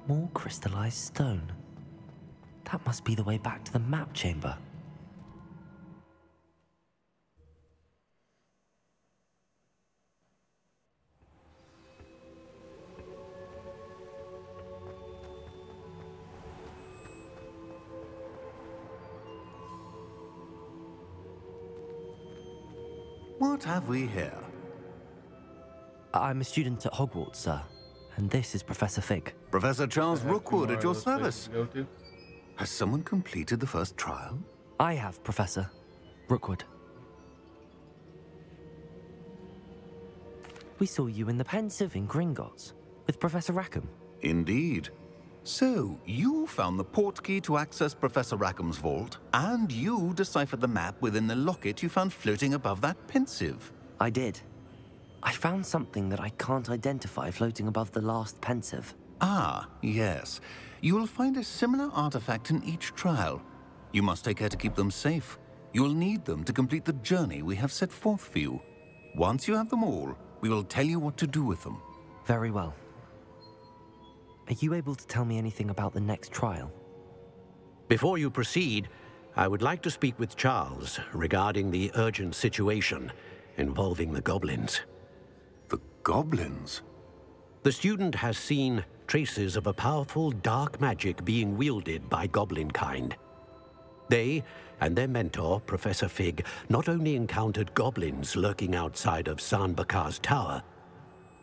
More crystallized stone. That must be the way back to the map chamber. What have we here? I'm a student at Hogwarts, sir. And this is Professor Fig. Professor Charles Rookwood at your More places service. to go to. Has someone completed the first trial? I have, Professor Rookwood. We saw you in the Pensive in Gringotts with Professor Rackham. Indeed. So, you found the portkey to access Professor Rackham's vault, and you deciphered the map within the locket you found floating above that Pensive. I did. I found something that I can't identify floating above the last Pensive. Ah, yes. You will find a similar artifact in each trial. You must take care to keep them safe. You will need them to complete the journey we have set forth for you. Once you have them all, we will tell you what to do with them. Very well. Are you able to tell me anything about the next trial? Before you proceed, I would like to speak with Charles regarding the urgent situation involving the goblins. The goblins? The student has seen traces of a powerful dark magic being wielded by goblin kind. They and their mentor, Professor Fig, not only encountered goblins lurking outside of Sanbakar's tower,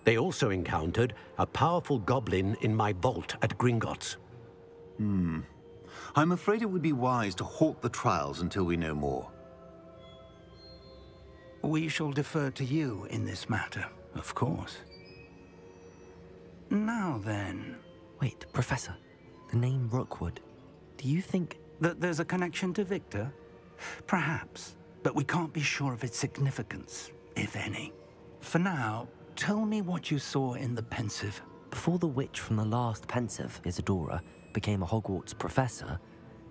they also encountered a powerful goblin in my vault at Gringotts. I'm afraid it would be wise to halt the trials until we know more. We shall defer to you in this matter, of course. Now then... Wait, Professor. The name Rookwood. Do you think... that there's a connection to Victor? Perhaps, but we can't be sure of its significance, if any. For now, tell me what you saw in the Pensive. Before the witch from the last Pensive, Isadora, became a Hogwarts professor,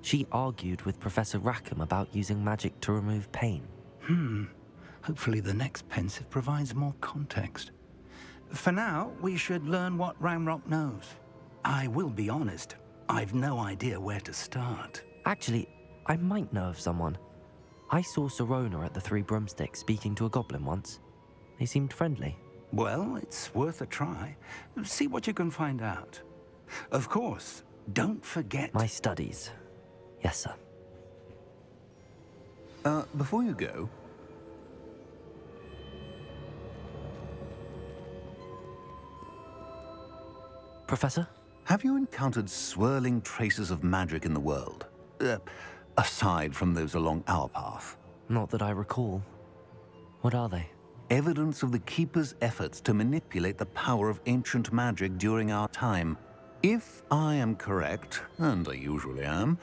she argued with Professor Rackham about using magic to remove pain. Hopefully the next Pensive provides more context. For now, we should learn what Ranrock knows. I will be honest, I've no idea where to start. Actually, I might know of someone. I saw Sirona at the Three Broomsticks speaking to a goblin once. They seemed friendly. Well, it's worth a try. See what you can find out. Of course, don't forget... My studies. Yes, sir. Before you go... Professor? Have you encountered swirling traces of magic in the world? Aside from those along our path? Not that I recall. What are they? Evidence of the Keeper's efforts to manipulate the power of ancient magic during our time. If I am correct, and I usually am,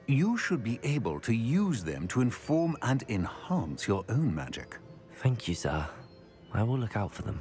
you should be able to use them to inform and enhance your own magic. Thank you, sir. I will look out for them.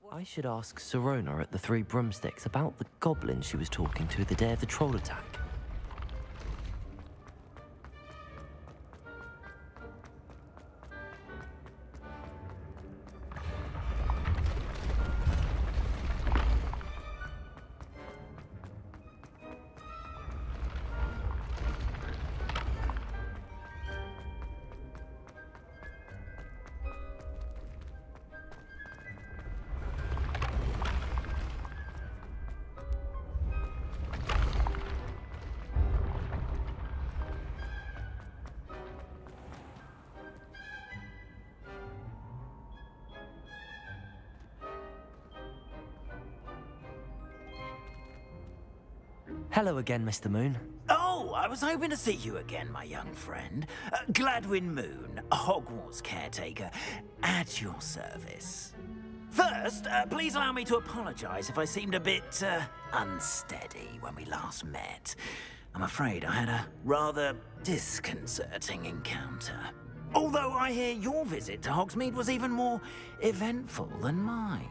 I should ask Sirona at the Three Broomsticks about the goblin she was talking to the day of the troll attack. Hello again, Mr. Moon. Oh, I was hoping to see you again, my young friend. Gladwin Moon, Hogwarts caretaker, at your service. First, please allow me to apologize if I seemed a bit, unsteady when we last met. I'm afraid I had a rather disconcerting encounter. Although I hear your visit to Hogsmeade was even more eventful than mine.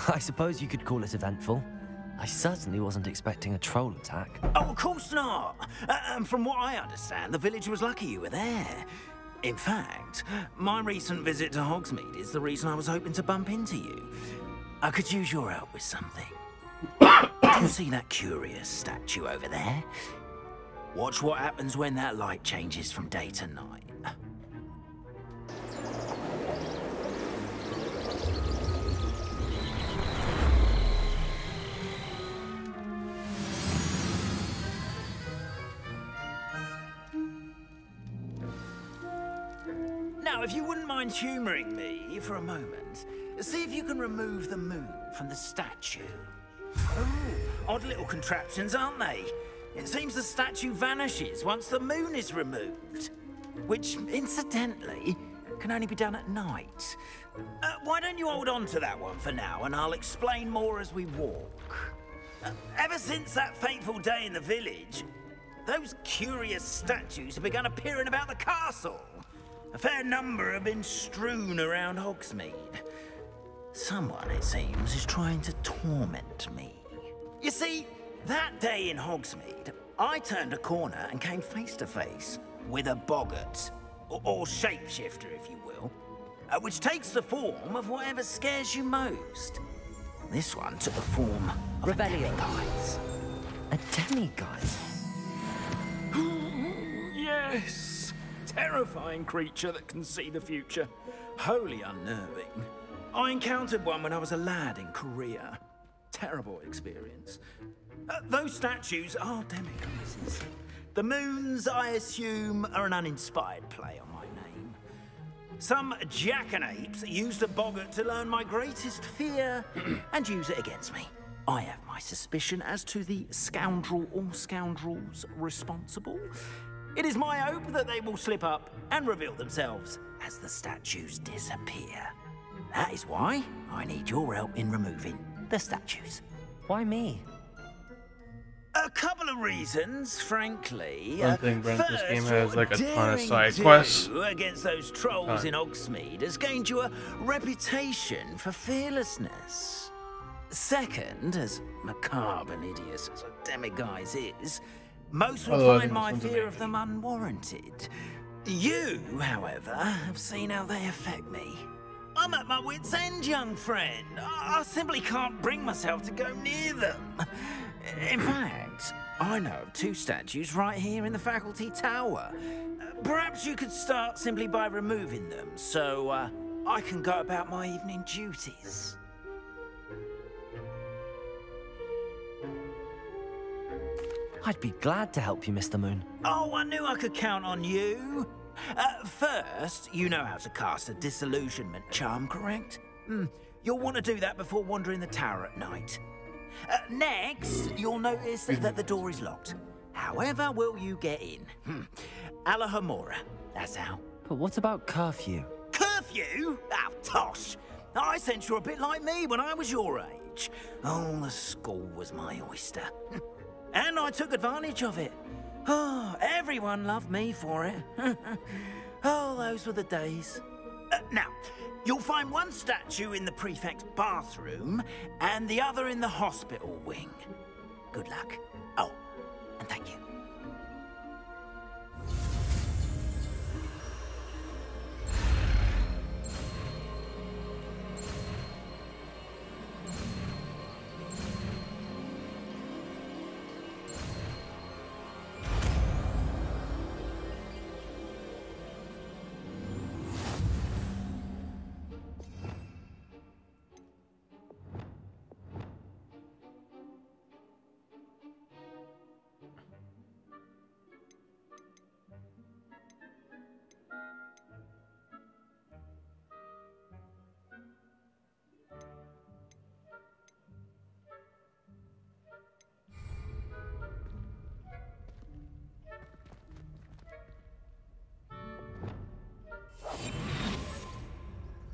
I suppose you could call it eventful. I certainly wasn't expecting a troll attack. Oh, of course not. And from what I understand, the village was lucky you were there. In fact, my recent visit to Hogsmeade is the reason I was hoping to bump into you. I could use your help with something. Do you see that curious statue over there? Watch what happens when that light changes from day to night. Now, if you wouldn't mind humouring me for a moment, see if you can remove the moon from the statue. Oh, odd little contraptions, aren't they? It seems the statue vanishes once the moon is removed. Which, incidentally, can only be done at night. Why don't you hold on to that one for now, and I'll explain more as we walk. Ever since that fateful day in the village, those curious statues have begun appearing about the castle. A fair number have been strewn around Hogsmeade. Someone, it seems, is trying to torment me. You see, that day in Hogsmeade, I turned a corner and came face to face with a boggart, or shapeshifter, if you will, which takes the form of whatever scares you most. This one took the form of a demiguise. A demiguise? Yes! Terrifying creature that can see the future. Wholly unnerving. I encountered one when I was a lad in Korea. Terrible experience. Those statues are demiguises. The moons, I assume, are an uninspired play on my name. Some jackanapes used a boggart to learn my greatest fear and use it against me. I have my suspicion as to the scoundrel or scoundrels responsible. It is my hope that they will slip up and reveal themselves as the statues disappear. That is why I need your help in removing the statues. Why me? A couple of reasons, frankly. I don't think Brent, this game has like a ton of Daring side do quests. against those trolls in Hogsmeade has gained you a reputation for fearlessness. Second, as macabre and hideous as a demiguise is, most will find my fear of them unwarranted. You, however, have seen how they affect me. I'm at my wit's end, young friend. I simply can't bring myself to go near them. In fact, I know of two statues right here in the faculty tower. Perhaps you could start simply by removing them, so I can go about my evening duties. I'd be glad to help you, Mr. Moon. Oh, I knew I could count on you. First, you know how to cast a disillusionment charm, correct? You'll want to do that before wandering the tower at night. Next, you'll notice that the door is locked. However will you get in? Alahomora, that's how. But what about curfew? Curfew? Oh, tosh. I sense you're a bit like me when I was your age. Oh, the school was my oyster. And I took advantage of it. Oh, everyone loved me for it. Oh, those were the days. Now, You'll find one statue in the prefect's bathroom and the other in the hospital wing. Good luck. Oh, and thank you.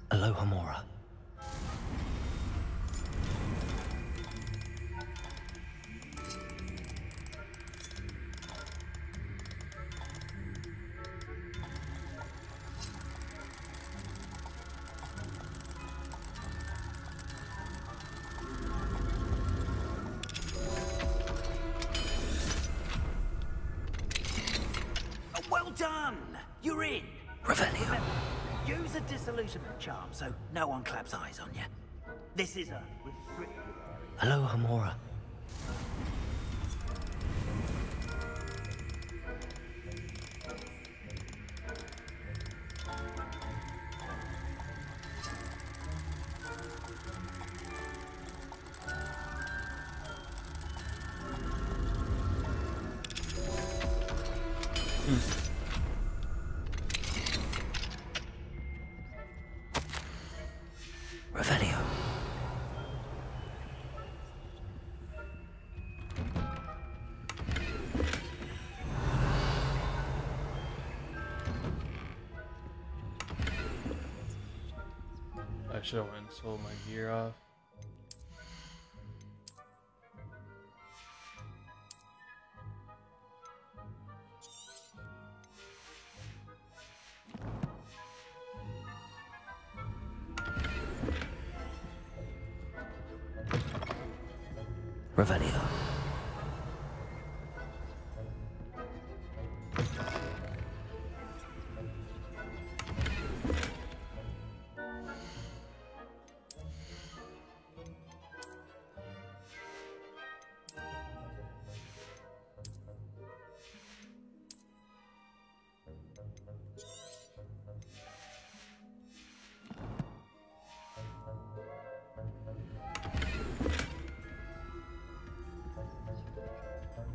Aloha Mora. Well done! You're in! Revelio. Use a disillusionment charm so no one claps eyes on you. This is a restricted area. Aloha Mora. Revelio. I should have went and sold my gear off. Revelio.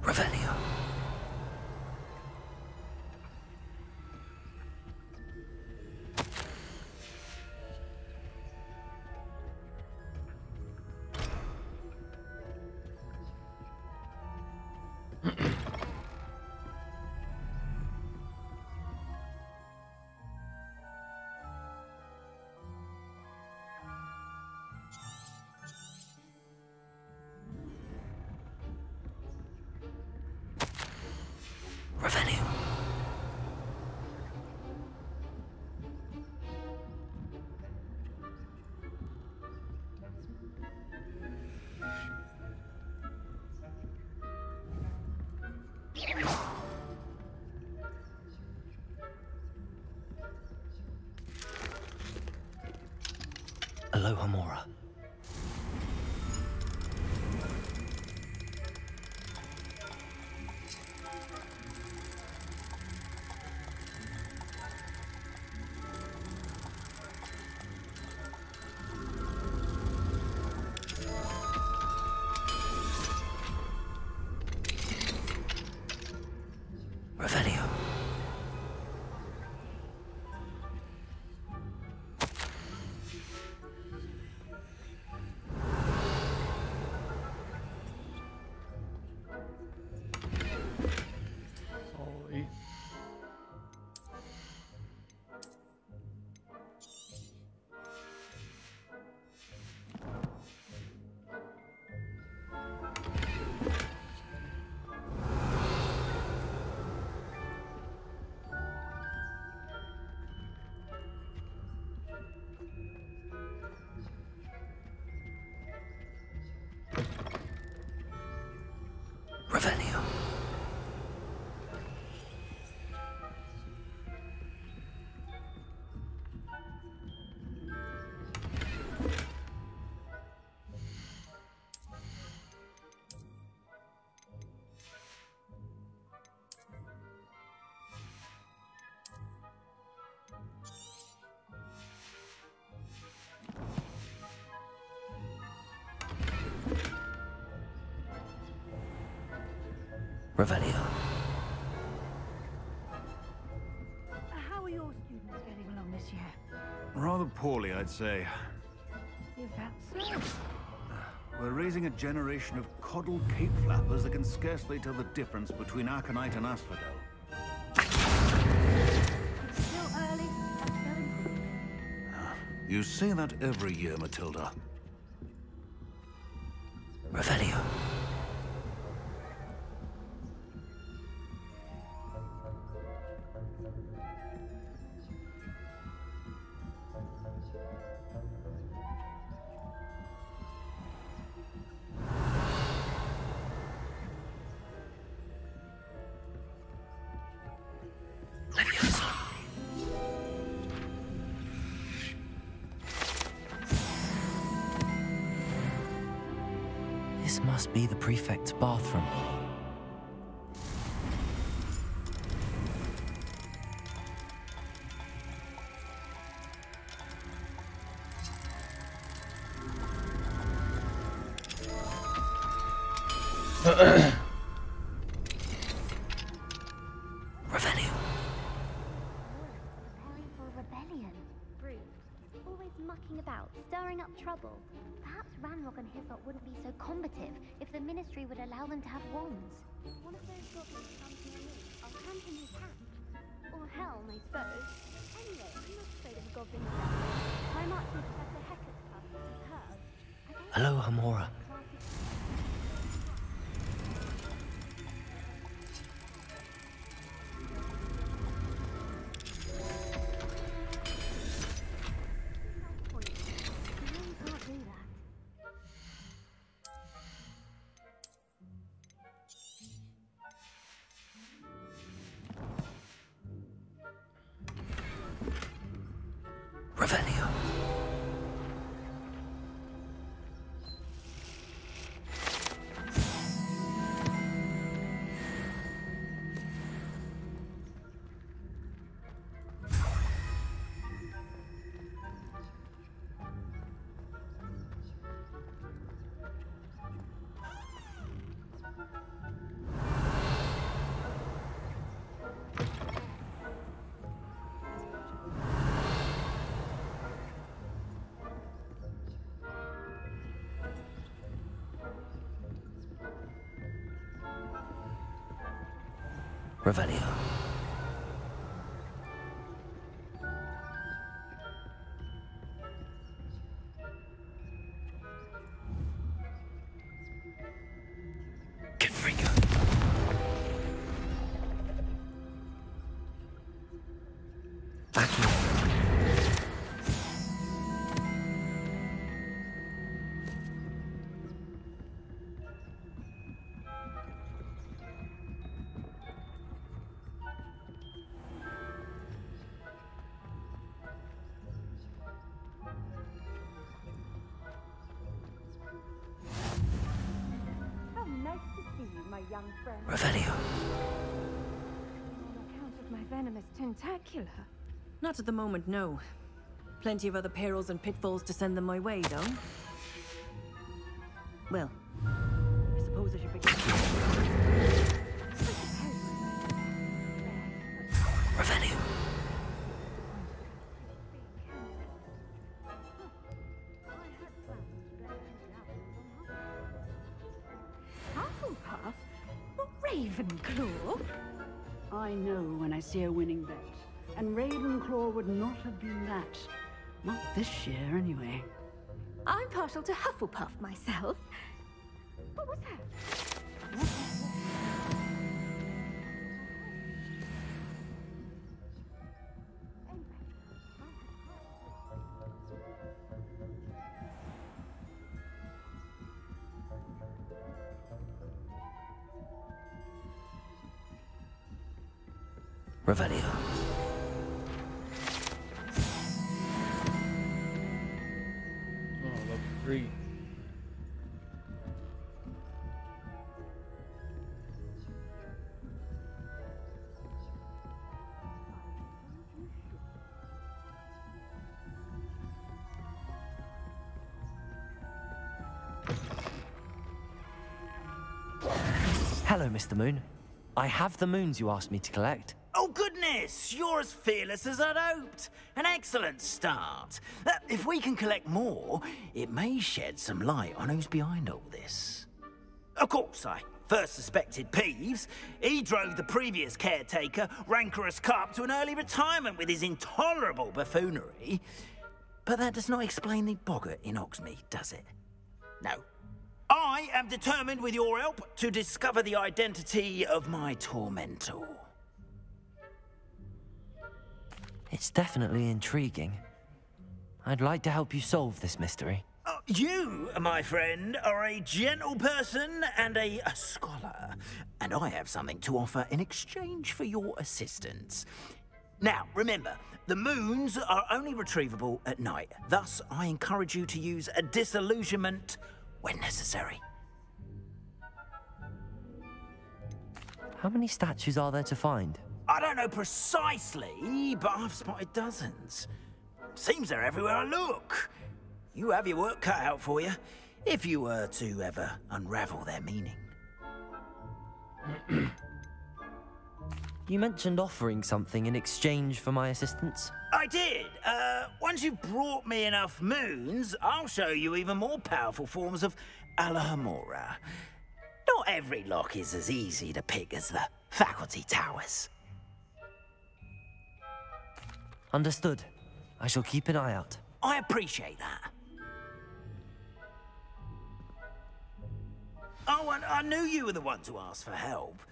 Revelio. Revelio. Aloha Mora. Revelio. Revelio. How are your students getting along this year? Rather poorly, I'd say. Is that so? We're raising a generation of coddled cape flappers that can scarcely tell the difference between aconite and asphodel. It's still early, but they'll improve. You say that every year, Matilda. Revelio. This must be the prefect's bathroom. Revelio. Preparing for a rebellion. Rude. Always mucking about, stirring up trouble. Perhaps Ranrock and Hyssop wouldn't be so combative if the Ministry would allow them to have wands. One of those goblins comes near me, I'll hand him his hat. Or helm, I suppose. Anyway, I'm not afraid of a goblin myself. My marching Professor Hecat's class is superb. Hello, Hamora. Revelio. Revelio. Confringo. Vacuum. How nice to see you, my young friend. Revelio. On account of my venomous tentacula. Not at the moment, no. Plenty of other perils and pitfalls to send them my way, though. Well, I suppose I should begin. Revelio. Hufflepuff? Or Ravenclaw? I know when I see a winning bet. And Ravenclaw would not have been that. Not this year, anyway. I'm partial to Hufflepuff myself. What was that? Revelio. Oh, level 3. Hello, Mr. Moon. I have the moons you asked me to collect. Oh, goodness! You're as fearless as I'd hoped. An excellent start. If we can collect more, it may shed some light on who's behind all this. Of course, I first suspected Peeves. He drove the previous caretaker, Rancorous Carp, to an early retirement with his intolerable buffoonery. But that does not explain the boggart in Hogsmeade, does it? No. I am determined, with your help, to discover the identity of my tormentor. It's definitely intriguing. I'd like to help you solve this mystery. You, my friend, are a gentle person and a scholar, and I have something to offer in exchange for your assistance. Now, remember, the moons are only retrievable at night. Thus, I encourage you to use a disillusionment when necessary. How many statues are there to find? I don't know precisely, but I've spotted dozens. Seems they're everywhere I look. You have your work cut out for you, if you were to ever unravel their meaning. You mentioned offering something in exchange for my assistance? I did. Once you've brought me enough moons, I'll show you even more powerful forms of Alohomora. Not every lock is as easy to pick as the faculty towers. Understood. I shall keep an eye out. I appreciate that. Oh, and I knew you were the one to ask for help.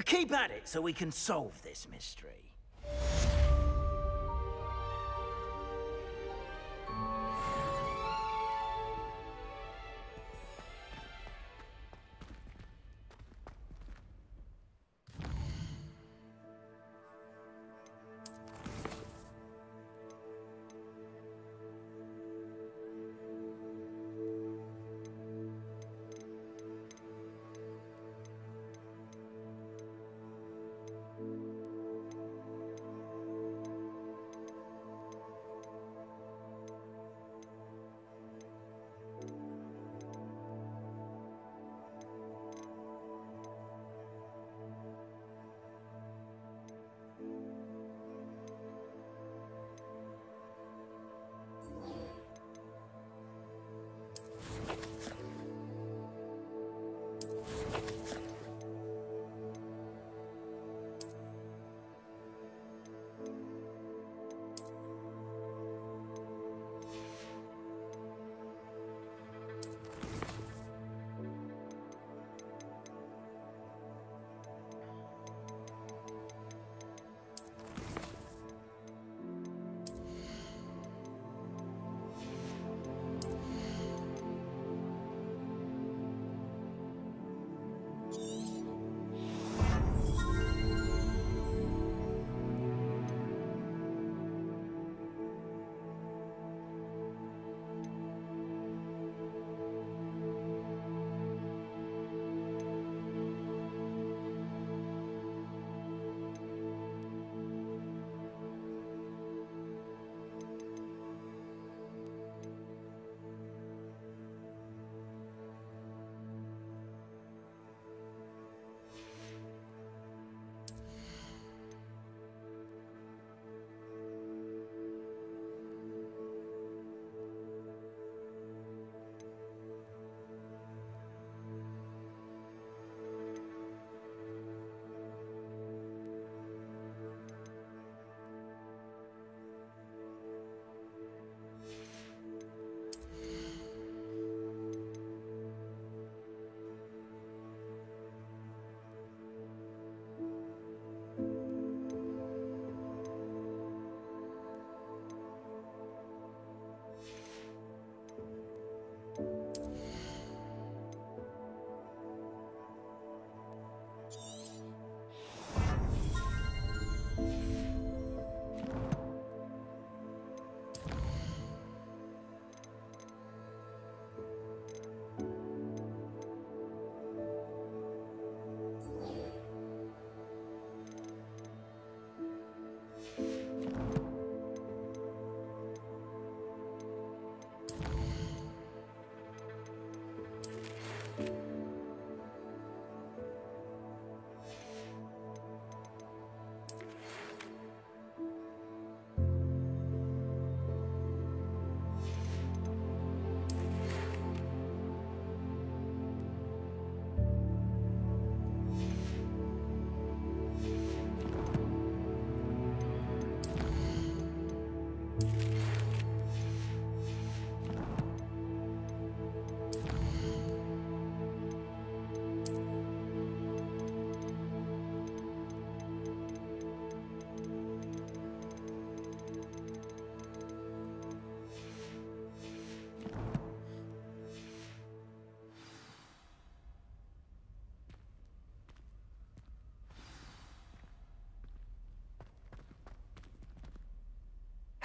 Keep at it so we can solve this mystery.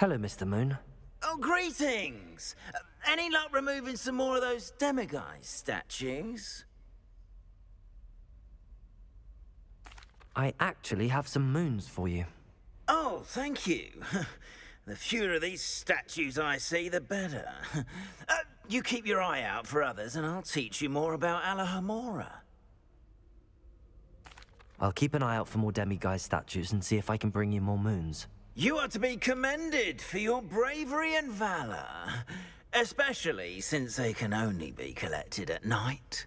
Hello, Mr. Moon. Oh, greetings! Any luck removing some more of those demiguise statues? I actually have some moons for you. Oh, thank you. The fewer of these statues I see, the better. You keep your eye out for others, and I'll teach you more about Alahomora. I'll keep an eye out for more demiguise statues and see if I can bring you more moons. You are to be commended for your bravery and valor, especially since they can only be collected at night.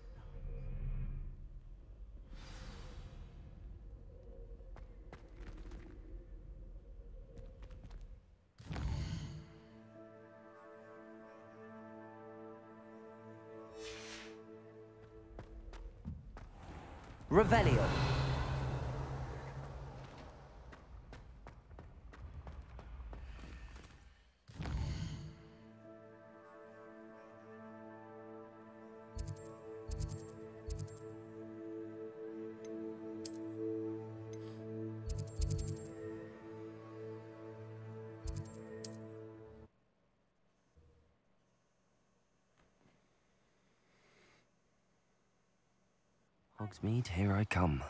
Revelio. Hogsmeade, here I come.